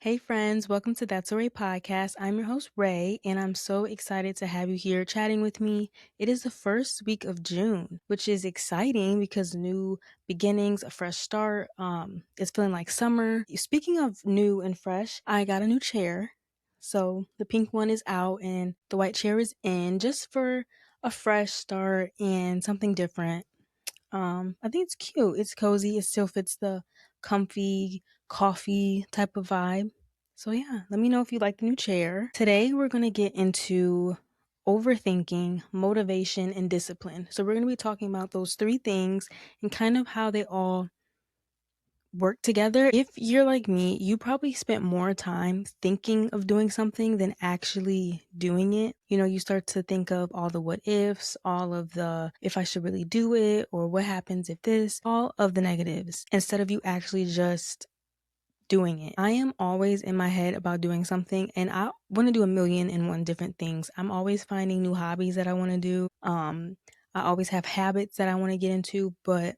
Hey friends, welcome to That's a Ray podcast. I'm your host Ray, and I'm so excited to have you here chatting with me. It is the first week of June, which is exciting because new beginnings, a fresh start. It's feeling like summer. Speaking of new and fresh, I got a new chair. So the pink one is out and the white chair is in just for a fresh start and something different. I think it's cute. It's cozy. It still fits the comfy coffee type of vibe. So yeah, let me know if you like the new chair. Today we're going to get into overthinking, motivation, and discipline. So we're going to be talking about those three things and kind of how they all work together. If you're like me, you probably spent more time thinking of doing something than actually doing it. You start to think of all the what ifs, all of the if I should really do it, or what happens if this, all of the negatives, instead of you actually just doing it. I am always in my head about doing something and I want to do a million and one different things. I'm always finding new hobbies that I want to do. I always have habits that I want to get into, but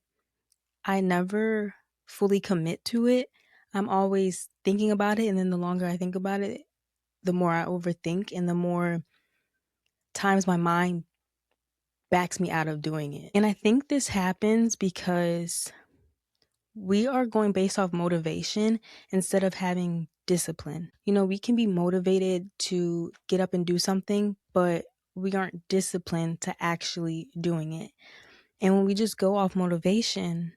I never fully commit to it. I'm always thinking about it, and then the longer I think about it, the more I overthink and the more times my mind backs me out of doing it. And I think this happens because we are going based off motivation instead of having discipline. We can be motivated to get up and do something, but we aren't disciplined to actually doing it. And when we just go off motivation,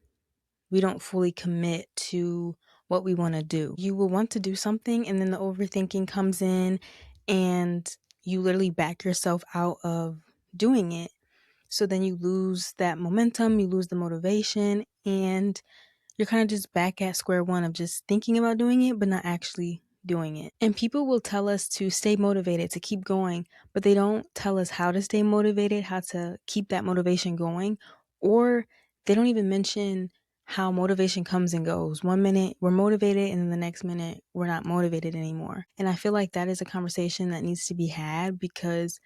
we don't fully commit to what we want to do. You will want to do something and then the overthinking comes in and you literally back yourself out of doing it. So then you lose that momentum, you lose the motivation, and you're kind of just back at square one of just thinking about doing it, but not actually doing it. And people will tell us to stay motivated, to keep going, but they don't tell us how to stay motivated, how to keep that motivation going, or they don't even mention how motivation comes and goes. One minute we're motivated and then the next minute we're not motivated anymore. And I feel like that is a conversation that needs to be had because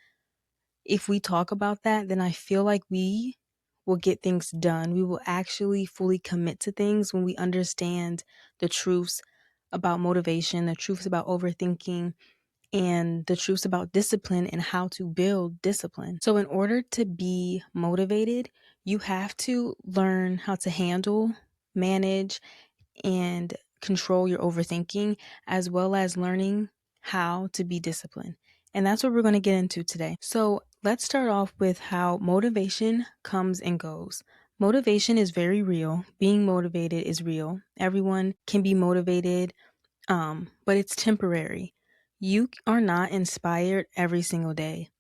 if we talk about that, then I feel like we will get things done. We will actually fully commit to things when we understand the truths about motivation, the truths about overthinking, and the truths about discipline and how to build discipline. So, in order to be motivated, you have to learn how to handle, manage, and control your overthinking, as well as learning how to be disciplined. And that's what we're going to get into today. So let's start off with how motivation comes and goes. Motivation is very real. Being motivated is real. Everyone can be motivated, but it's temporary. You are not inspired every single day.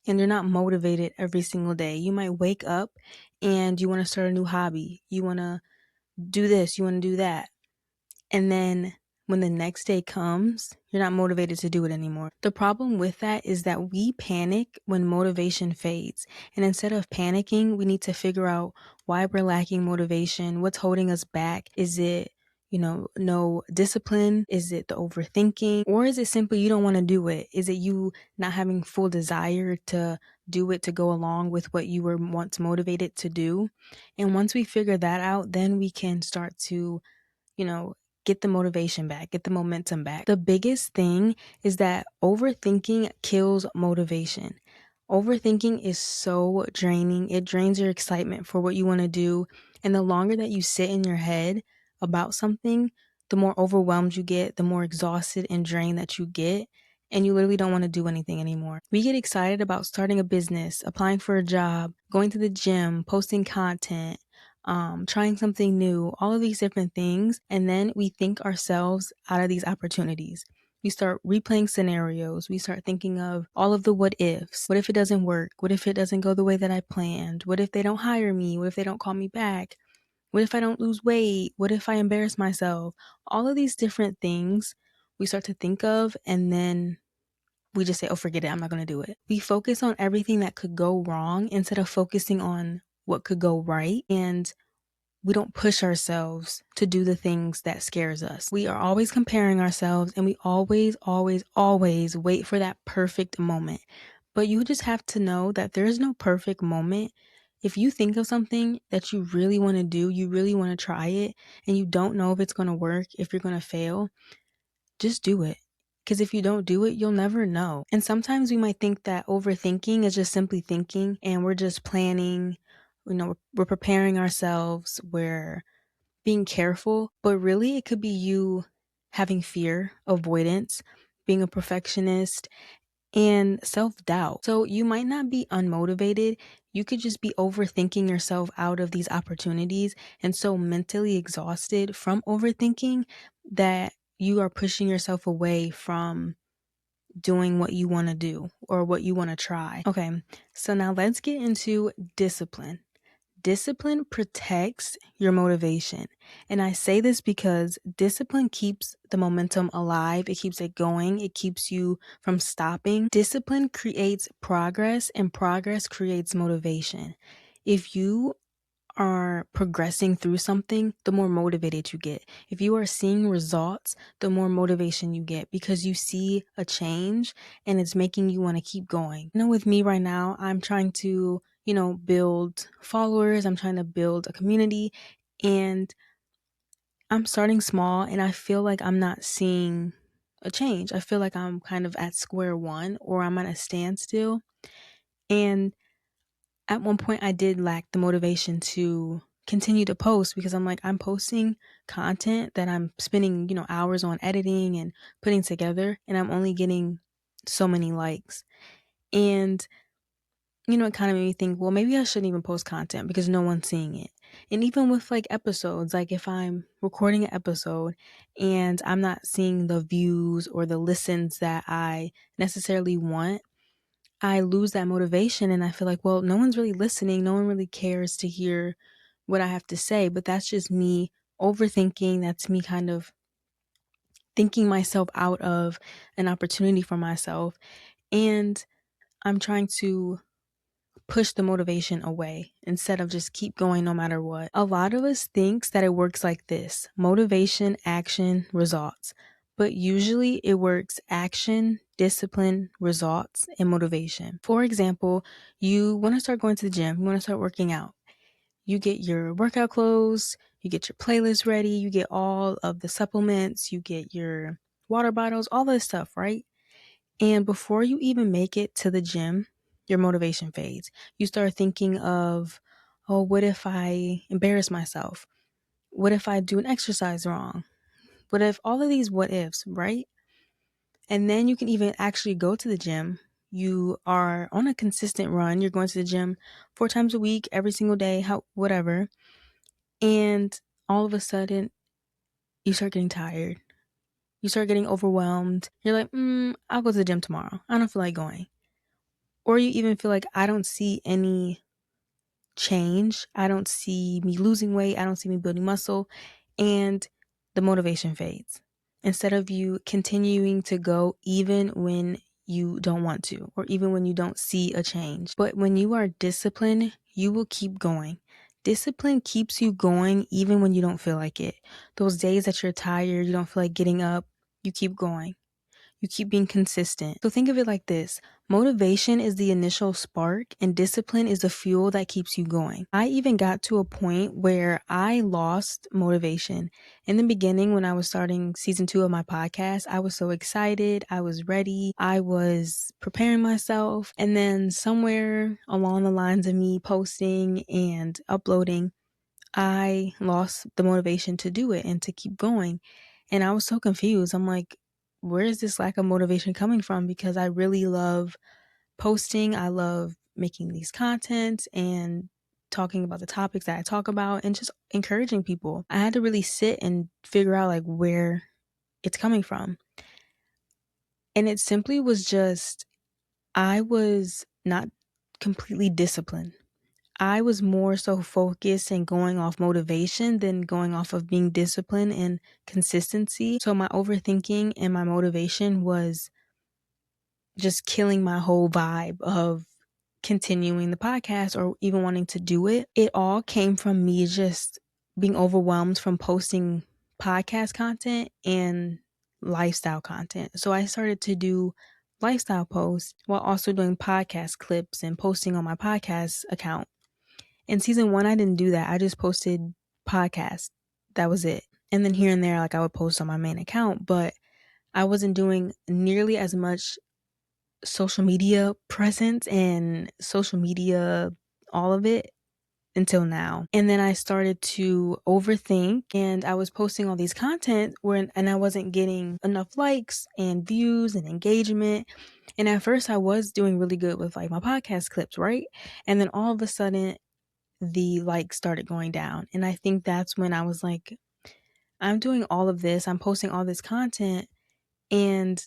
And you're not motivated every single day. You might wake up and you want to start a new hobby. You want to do this, you want to do that. And then when the next day comes, you're not motivated to do it anymore. The problem with that is that we panic when motivation fades. And instead of panicking, we need to figure out why we're lacking motivation, what's holding us back. Is it, no discipline? Is it the overthinking? Or is it simply you don't want to do it? Is it you not having full desire to do it to go along with what you were once motivated to do? And once we figure that out, then we can start to get the motivation back, get the momentum back. The biggest thing is that overthinking kills motivation. Overthinking is so draining. It drains your excitement for what you want to do. And the longer that you sit in your head about something, the more overwhelmed you get, the more exhausted and drained that you get. And you literally don't want to do anything anymore. We get excited about starting a business, applying for a job, going to the gym, posting content, trying something new, all of these different things. And then we think ourselves out of these opportunities. We start replaying scenarios. We start thinking of all of the what ifs. What if it doesn't work? What if it doesn't go the way that I planned? What if they don't hire me? What if they don't call me back? What if I don't lose weight? What if I embarrass myself? All of these different things we start to think of, and then we just say, oh, forget it. I'm not going to do it. We focus on everything that could go wrong instead of focusing on what could go right. And we don't push ourselves to do the things that scares us. We are always comparing ourselves and we always, always, always wait for that perfect moment. But you just have to know that there is no perfect moment. If you think of something that you really want to do, you really want to try it, and you don't know if it's going to work, if you're going to fail, just do it. Because if you don't do it, you'll never know. And sometimes we might think that overthinking is just simply thinking and we're just planning, we're preparing ourselves, we're being careful, but really it could be you having fear, avoidance, being a perfectionist, and self doubt. So you might not be unmotivated. You could just be overthinking yourself out of these opportunities and so mentally exhausted from overthinking that you are pushing yourself away from doing what you want to do or what you want to try. Okay, so now let's get into discipline. Discipline protects your motivation. And I say this because discipline keeps the momentum alive. It keeps it going. It keeps you from stopping. Discipline creates progress and progress creates motivation. If you are progressing through something, the more motivated you get. If you are seeing results, the more motivation you get because you see a change and it's making you want to keep going. With me right now, I'm trying to, build followers, I'm trying to build a community, and I'm starting small and I feel like I'm not seeing a change. I feel like I'm kind of at square one or I'm at a standstill. And at one point I did lack the motivation to continue to post because I'm posting content that I'm spending, hours on editing and putting together, and I'm only getting so many likes. And it kind of made me think, well, maybe I shouldn't even post content because no one's seeing it. And even with episodes, if I'm recording an episode and I'm not seeing the views or the listens that I necessarily want, I lose that motivation and I feel like, well, no one's really listening. No one really cares to hear what I have to say. But that's just me overthinking. That's me kind of thinking myself out of an opportunity for myself. And I'm trying to push the motivation away instead of just keep going no matter what. A lot of us thinks that it works like this: motivation, action, results. But usually it works action, discipline, results, and motivation. For example, you want to start going to the gym, you want to start working out. You get your workout clothes, you get your playlist ready, you get all of the supplements, you get your water bottles, all this stuff, right? And before you even make it to the gym, your motivation fades. You start thinking of, oh, what if I embarrass myself? What if I do an exercise wrong? What if all of these what ifs, right? And then you can even actually go to the gym. You are on a consistent run. You're going to the gym 4 times a week, every single day, whatever. And all of a sudden, you start getting tired. You start getting overwhelmed. You're like, I'll go to the gym tomorrow. I don't feel like going. Or you even feel like, I don't see any change. I don't see me losing weight. I don't see me building muscle. And the motivation fades. Instead of you continuing to go even when you don't want to, or even when you don't see a change. But when you are disciplined, you will keep going. Discipline keeps you going even when you don't feel like it. Those days that you're tired, you don't feel like getting up, you keep going. You keep being consistent. So think of it like this: motivation is the initial spark and discipline is the fuel that keeps you going. I even got to a point where I lost motivation. In the beginning, when I was starting season 2 of my podcast, I was so excited. I was ready. I was preparing myself. And then somewhere along the lines of me posting and uploading, I lost the motivation to do it and to keep going. And I was so confused. I'm like, where is this lack of motivation coming from? Because I really love posting. I love making these contents and talking about the topics that I talk about and just encouraging people. I had to really sit and figure out where it's coming from. And it simply was just, I was not completely disciplined. I was more so focused and going off motivation than going off of being disciplined and consistency. So my overthinking and my motivation was just killing my whole vibe of continuing the podcast or even wanting to do it. It all came from me just being overwhelmed from posting podcast content and lifestyle content. So I started to do lifestyle posts while also doing podcast clips and posting on my podcast account. In season 1, I didn't do that. I just posted podcasts. That was it. And then here and there, I would post on my main account. But I wasn't doing nearly as much social media presence and social media, all of it, until now. And then I started to overthink, and I was posting all these content and I wasn't getting enough likes and views and engagement. And at first I was doing really good with like my podcast clips, right? And then all of a sudden the likes started going down. And I think that's when I was like, I'm doing all of this, I'm posting all this content, and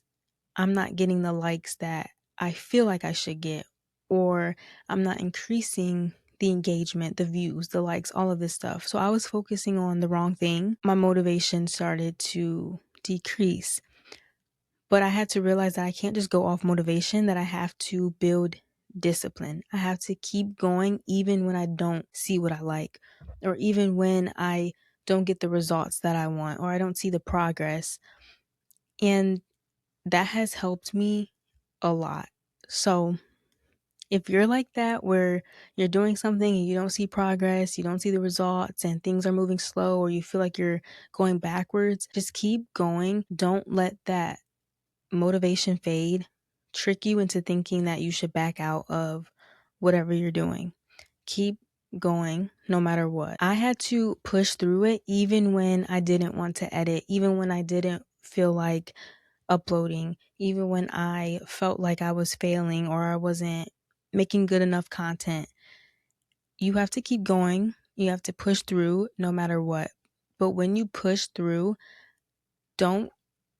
I'm not getting the likes that I feel like I should get, or I'm not increasing the engagement, the views, the likes, all of this stuff. So I was focusing on the wrong thing. My motivation started to decrease. But I had to realize that I can't just go off motivation, that I have to build discipline. I have to keep going even when I don't see what I like, or even when I don't get the results that I want, or I don't see the progress. And that has helped me a lot. So if you're like that, where you're doing something and you don't see progress, you don't see the results, and things are moving slow, or you feel like you're going backwards, just keep going. Don't let that motivation fade, trick you into thinking that you should back out of whatever you're doing. Keep going no matter what. I had to push through it even when I didn't want to edit, even when I didn't feel like uploading, even when I felt like I was failing or I wasn't making good enough content. You have to keep going. You have to push through no matter what. But when you push through, don't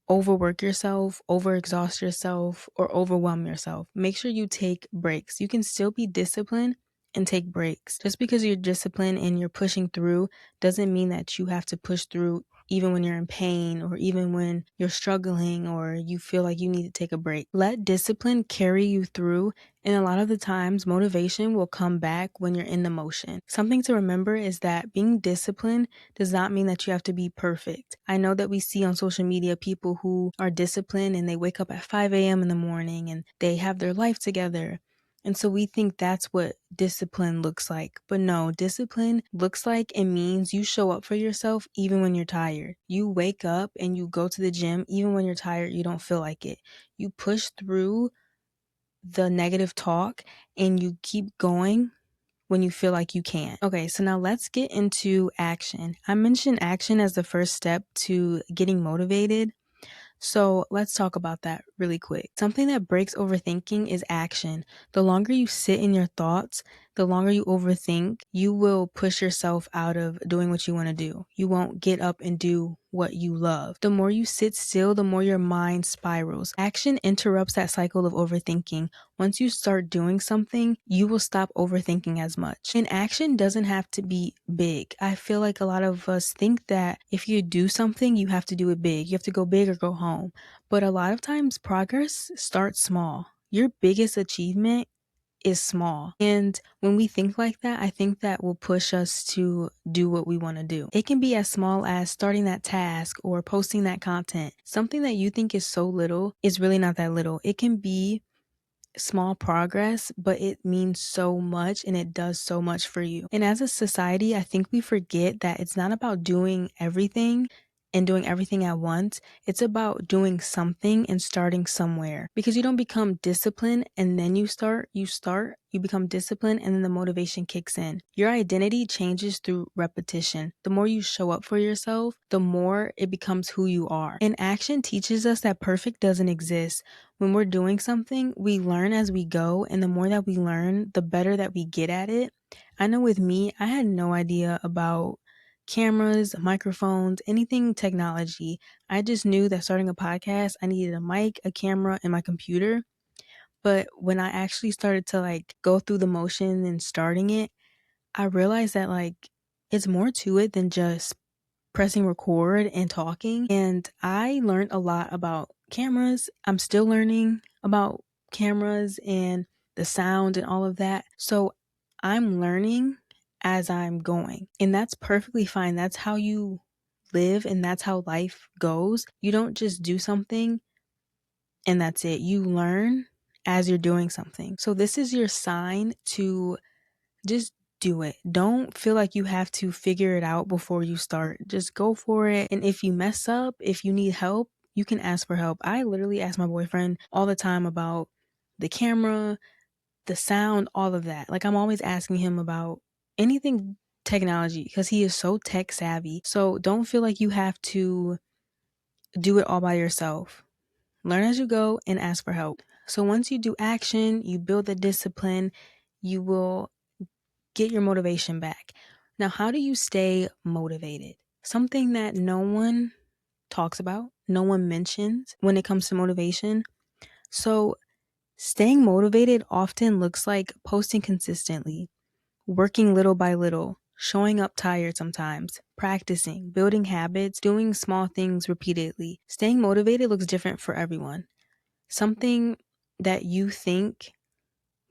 overwork yourself, overexhaust yourself, or overwhelm yourself. Make sure you take breaks. You can still be disciplined and take breaks. Just because you're disciplined and you're pushing through doesn't mean that you have to push through even when you're in pain, or even when you're struggling, or you feel like you need to take a break. Let discipline carry you through, and a lot of the times motivation will come back when you're in the motion. Something to remember is that being disciplined does not mean that you have to be perfect. I know that we see on social media people who are disciplined and they wake up at 5 a.m. in the morning and they have their life together. And so we think that's what discipline looks like. But no, discipline looks like and means you show up for yourself even when you're tired. You wake up and you go to the gym even when you're tired, you don't feel like it. You push through the negative talk and you keep going when you feel like you can't. Okay, so now let's get into action. I mentioned action as the first step to getting motivated. So let's talk about that really quick. Something that breaks overthinking is action. The longer you sit in your thoughts, the longer you overthink, you will push yourself out of doing what you want to do. You won't get up and do what you love. The more you sit still, the more your mind spirals. Action interrupts that cycle of overthinking. Once you start doing something, you will stop overthinking as much. And action doesn't have to be big. I feel like a lot of us think that if you do something, you have to do it big. You have to go big or go home. But a lot of times, progress starts small. Your biggest achievement is small. And when we think like that, I think that will push us to do what we want to do. It can be as small as starting that task or posting that content. Something that you think is so little is really not that little. It can be small progress, but it means so much and it does so much for you. And as a society, I think we forget that it's not about doing everything and doing everything at once. It's about doing something and starting somewhere, because you don't become disciplined and then you become disciplined and then the motivation kicks in. Your identity changes through repetition. The more you show up for yourself, the more it becomes who you are. And action teaches us that perfect doesn't exist. When we're doing something, we learn as we go, and the more that we learn, the better that we get at it. I know with me, I had no idea about cameras, microphones, anything technology. I just knew that starting a podcast, I needed a mic, a camera, and my computer. But when I actually started to like go through the motion and starting it, I realized that like it's more to it than just pressing record and talking. And I learned a lot about cameras. I'm still learning about cameras and the sound and all of that. So I'm learning as I'm going. And that's perfectly fine. That's how you live and that's how life goes. You don't just do something and that's it. You learn as you're doing something. So this is your sign to just do it. Don't feel like you have to figure it out before you start. Just go for it. And if you mess up, if you need help, you can ask for help. I literally ask my boyfriend all the time about the camera, the sound, all of that. Like I'm always asking him about anything technology because he is so tech savvy. So don't feel like you have to do it all by yourself. Learn as you go and ask for help. So once you do action, you build the discipline, you will get your motivation back. Now, how do you stay motivated? Something that no one talks about, no one mentions when it comes to motivation. So, staying motivated often looks like posting consistently, working little by little, showing up tired sometimes, practicing, building habits, doing small things repeatedly. Staying motivated looks different for everyone. Something that you think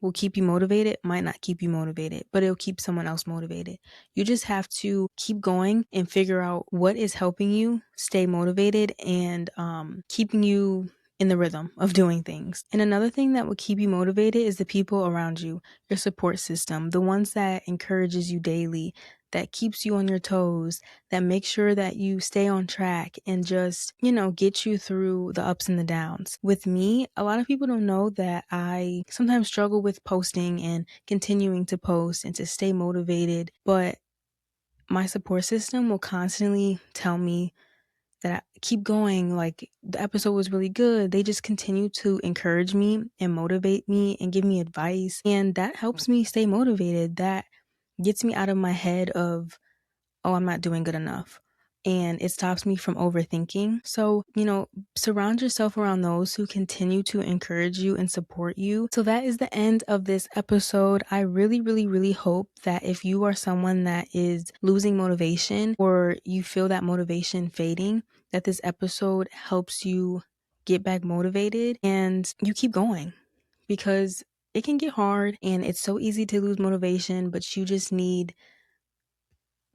will keep you motivated might not keep you motivated, but it'll keep someone else motivated. You just have to keep going and figure out what is helping you stay motivated and keeping you in the rhythm of doing things. And another thing that will keep you motivated is the people around you, your support system, the ones that encourages you daily, that keeps you on your toes, that makes sure that you stay on track and just, get you through the ups and the downs. With me, a lot of people don't know that I sometimes struggle with posting and continuing to post and to stay motivated, but my support system will constantly tell me that I keep going, like the episode was really good. They just continue to encourage me and motivate me and give me advice. And that helps me stay motivated. That gets me out of my head of, oh, I'm not doing good enough. And it stops me from overthinking. So, surround yourself around those who continue to encourage you and support you. So, that is the end of this episode. I really, really, really hope that if you are someone that is losing motivation or you feel that motivation fading, that this episode helps you get back motivated and you keep going because it can get hard and it's so easy to lose motivation, but you just need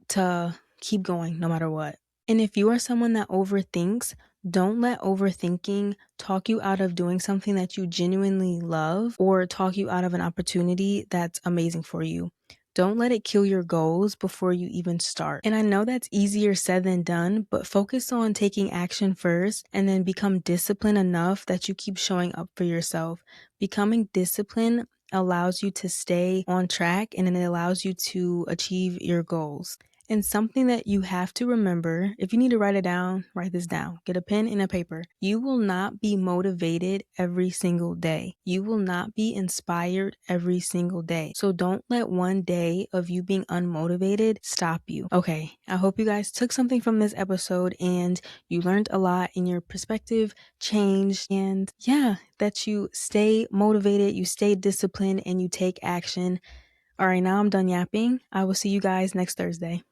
to keep going no matter what. And if you are someone that overthinks, don't let overthinking talk you out of doing something that you genuinely love or talk you out of an opportunity that's amazing for you. Don't let it kill your goals before you even start. And I know that's easier said than done, but focus on taking action first and then become disciplined enough that you keep showing up for yourself. Becoming disciplined allows you to stay on track and it allows you to achieve your goals. And something that you have to remember, if you need to write it down, write this down. Get a pen and a paper. You will not be motivated every single day. You will not be inspired every single day. So don't let one day of you being unmotivated stop you. Okay, I hope you guys took something from this episode and you learned a lot and your perspective changed. And yeah, that you stay motivated, you stay disciplined, and you take action. All right, now I'm done yapping. I will see you guys next Thursday.